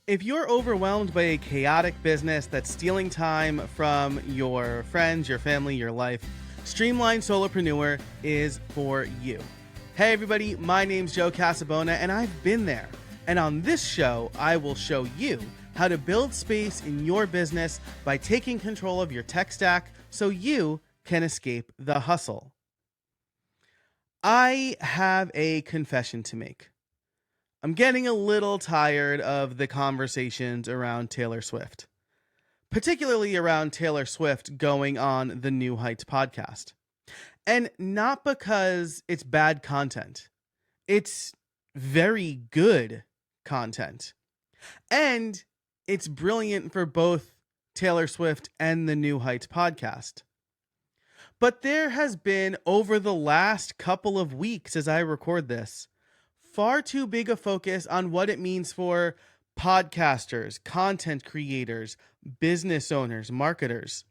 If you're overwhelmed by a chaotic business that's stealing time from your friends, your family, your life, Streamline Solopreneur is for you. Hey everybody, my name's Joe Casabona and I've been there. And on this show, I will show you how to build space in your business by taking control of your tech stack so you can escape the hustle. I have a confession to make. I'm getting a little tired of the conversations around Taylor Swift, particularly around Taylor Swift going on the New Heights podcast. And not because it's bad content. It's very good content. And it's brilliant for both Taylor Swift and the New Heights podcast. But there has been, over the last couple of weeks as I record this, far too big a focus on what it means for podcasters, content creators, business owners, marketers,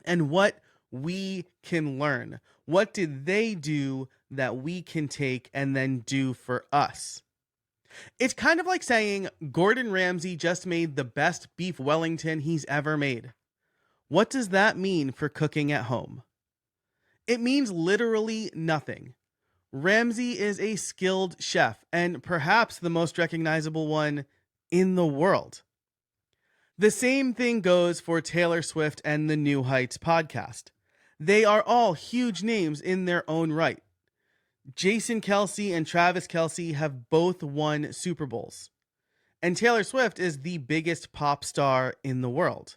and what we can learn. What did they do that we can take and then do for us? It's kind of like saying Gordon Ramsay just made the best beef Wellington he's ever made. What does that mean for cooking at home? It means literally nothing. Ramsay is a skilled chef and perhaps the most recognizable one in the world. The same thing goes for Taylor Swift and the New Heights podcast. They are all huge names in their own right. Jason Kelce and Travis Kelce have both won Super Bowls. And Taylor Swift is the biggest pop star in the world.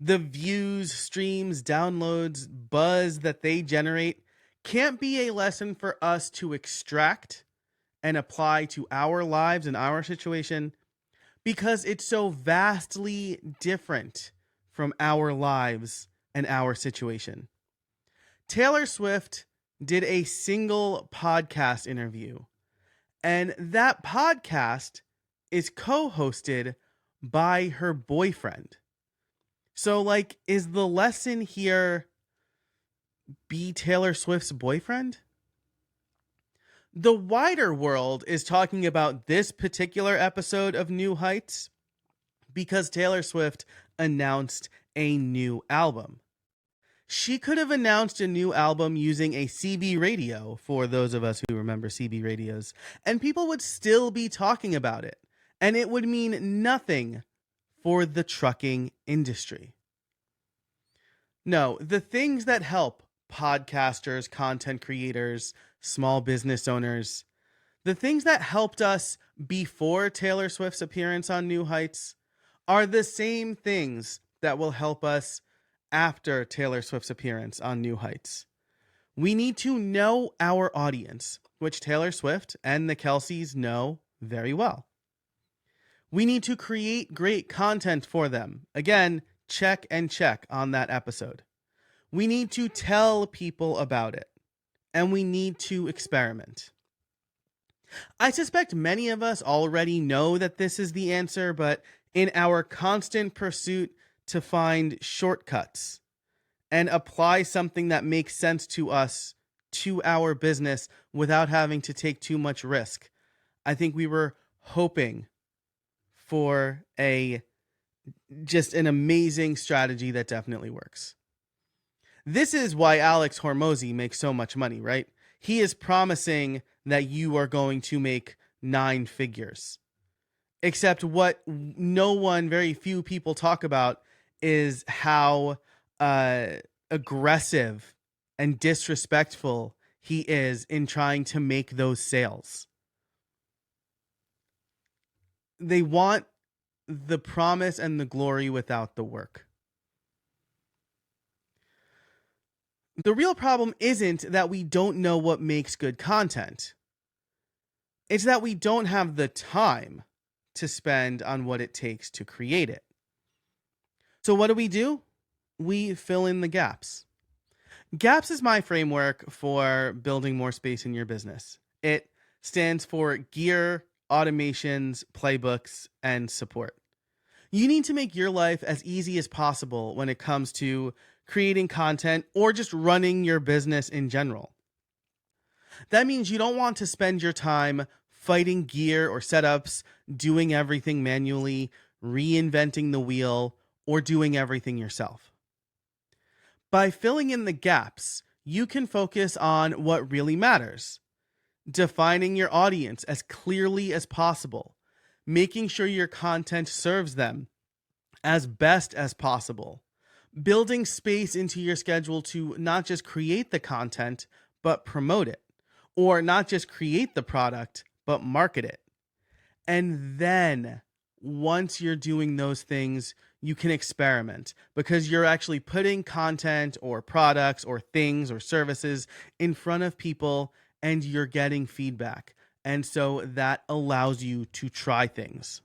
The views, streams, downloads, buzz that they generate can't be a lesson for us to extract and apply to our lives and our situation because it's so vastly different from our lives and our situation. Taylor Swift did a single podcast interview, and that podcast is co-hosted by her boyfriend. So, is the lesson here be Taylor Swift's boyfriend? The wider world is talking about this particular episode of New Heights because Taylor Swift announced a new album. She could have announced a new album using a CB radio, for those of us who remember CB radios, and people would still be talking about it, and it would mean nothing for the trucking industry. No, the things that help podcasters, content creators, small business owners, the things that helped us before Taylor Swift's appearance on New Heights are the same things that will help us after Taylor Swift's appearance on New Heights. We need to know our audience, which Taylor Swift and the Kelceys know very well. We need to create great content for them. Again, check and check on that episode. We need to tell people about it, and we need to experiment. I suspect many of us already know that this is the answer, but in our constant pursuit to find shortcuts and apply something that makes sense to us to our business without having to take too much risk, I think we were hoping for just an amazing strategy that definitely works. This is why Alex Hormozi makes so much money, right? He is promising that you are going to make 9 figures. Except what very few people talk about is how aggressive and disrespectful he is in trying to make those sales. They want the promise and the glory without the work. The real problem isn't that we don't know what makes good content. It's that we don't have the time to spend on what it takes to create it. So what do? We fill in the gaps. GAPS is my framework for building more space in your business. It stands for gear, automations, playbooks, and support. You need to make your life as easy as possible when it comes to creating content or just running your business in general. That means you don't want to spend your time fighting gear or setups, doing everything manually, reinventing the wheel, or doing everything yourself. By filling in the gaps, you can focus on what really matters, defining your audience as clearly as possible, making sure your content serves them as best as possible, building space into your schedule to not just create the content, but promote it, or not just create the product, but market it. And then once you're doing those things, you can experiment because you're actually putting content or products or things or services in front of people and you're getting feedback. And so that allows you to try things.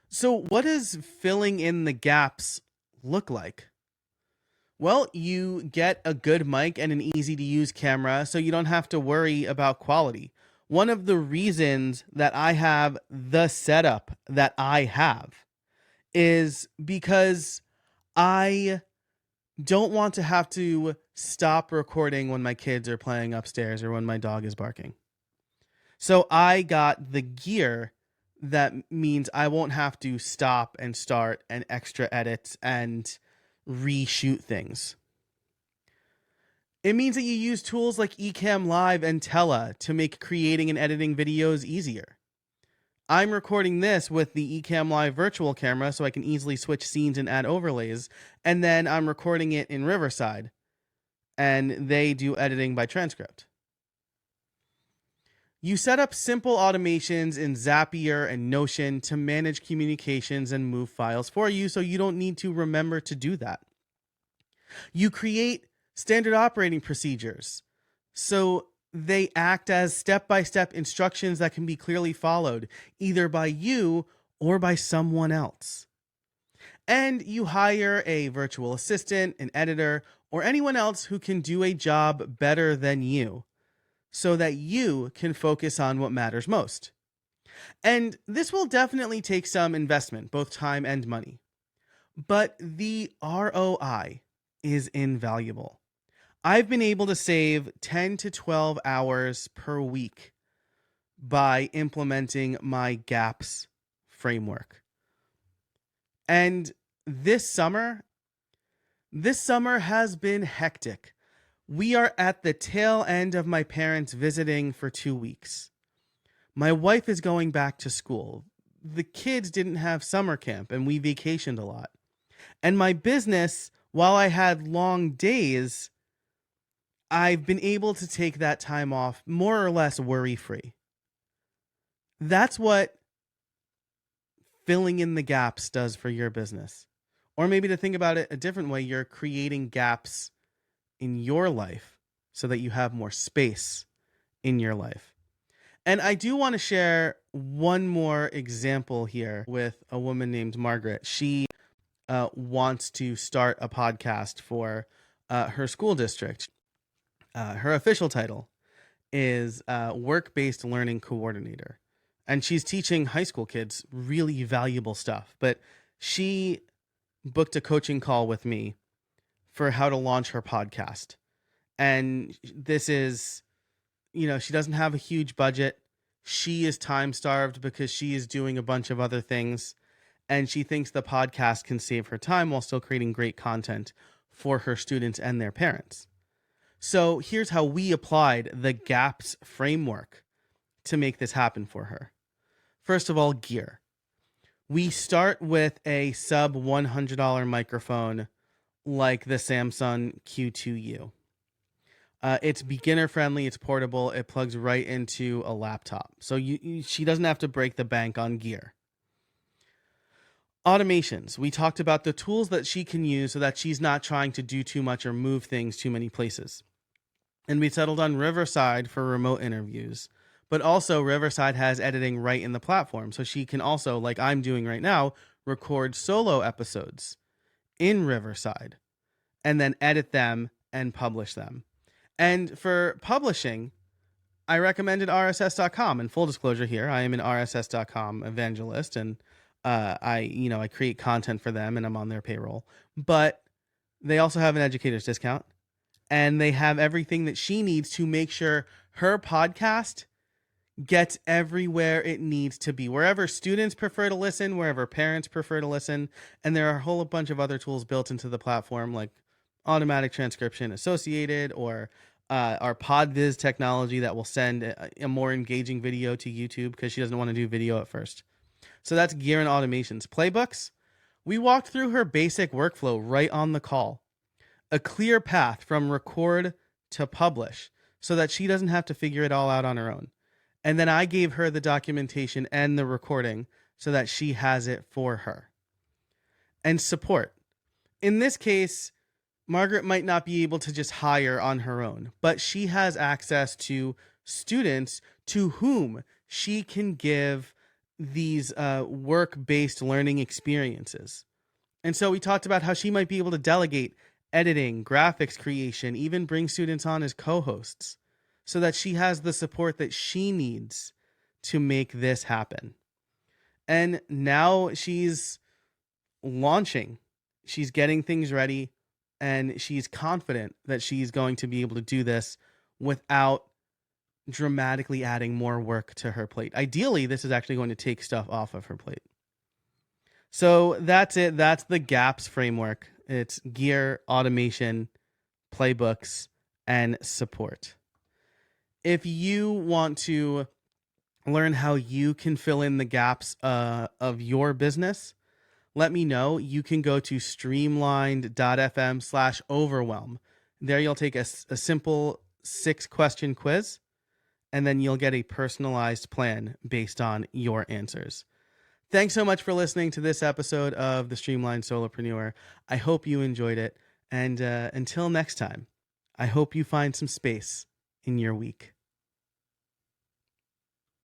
So what does filling in the gaps look like? Well, you get a good mic and an easy to use camera so you don't have to worry about quality. One of the reasons that I have the setup that I have is because I don't want to have to stop recording when my kids are playing upstairs or when my dog is barking. So I got the gear that means I won't have to stop and start and extra edits and reshoot things. It means that you use tools like Ecamm Live and Tela to make creating and editing videos easier. I'm recording this with the Ecamm Live virtual camera so I can easily switch scenes and add overlays, and then I'm recording it in Riverside, and they do editing by transcript. You set up simple automations in Zapier and Notion to manage communications and move files for you so you don't need to remember to do that. You create standard operating procedures so they act as step-by-step instructions that can be clearly followed either by you or by someone else. And you hire a virtual assistant, an editor, or anyone else who can do a job better than you, so that you can focus on what matters most. And this will definitely take some investment, both time and money. But the ROI is invaluable. I've been able to save 10 to 12 hours per week by implementing my gaps framework. And this summer has been hectic. We are at the tail end of my parents visiting for 2 weeks. My wife is going back to school. The kids didn't have summer camp and we vacationed a lot. And my business, while I had long days, I've been able to take that time off more or less worry-free. That's what filling in the gaps does for your business. Or maybe to think about it a different way, you're creating gaps in your life so that you have more space in your life. And I do want to share one more example here with a woman named Margaret. She wants to start a podcast for her school district. Her official title is Work-Based Learning Coordinator. And she's teaching high school kids really valuable stuff. But she booked a coaching call with me for how to launch her podcast. And this is, she doesn't have a huge budget. She is time starved because she is doing a bunch of other things. And she thinks the podcast can save her time while still creating great content for her students and their parents. So here's how we applied the GAPS framework to make this happen for her. First of all, gear. We start with a sub $100 microphone like the Samsung Q2U. It's beginner friendly, it's portable, it plugs right into a laptop. So she doesn't have to break the bank on gear. Automations. We talked about the tools that she can use so that she's not trying to do too much or move things too many places. And we settled on Riverside for remote interviews. But also Riverside has editing right in the platform. So she can also, like I'm doing right now, record solo episodes in Riverside and then edit them and publish them. And for publishing, I recommended RSS.com. And full disclosure here, I am an RSS.com evangelist and I create content for them and I'm on their payroll. But they also have an educator's discount and they have everything that she needs to make sure her podcast gets everywhere it needs to be, wherever students prefer to listen, wherever parents prefer to listen. And there are a whole bunch of other tools built into the platform, like automatic transcription associated, or our PodViz technology that will send a more engaging video to YouTube because she doesn't want to do video at first. So that's gear and automations. Playbooks, we walked through her basic workflow right on the call. A clear path from record to publish so that she doesn't have to figure it all out on her own. And then I gave her the documentation and the recording so that she has it for her. And support. In this case, Margaret might not be able to just hire on her own, but she has access to students to whom she can give these work-based learning experiences. And so we talked about how she might be able to delegate editing, graphics creation, even bring students on as co-hosts so that she has the support that she needs to make this happen. And now she's launching. She's getting things ready, and she's confident that she's going to be able to do this without dramatically adding more work to her plate. Ideally, this is actually going to take stuff off of her plate. So that's it. That's the GAPS framework. It's gear, automation, playbooks, and support. If you want to learn how you can fill in the gaps of your business, let me know. You can go to streamlined.fm/overwhelm. There you'll take a simple 6-question quiz, and then you'll get a personalized plan based on your answers. Thanks so much for listening to this episode of The Streamlined Solopreneur. I hope you enjoyed it. And until next time, I hope you find some space in your week.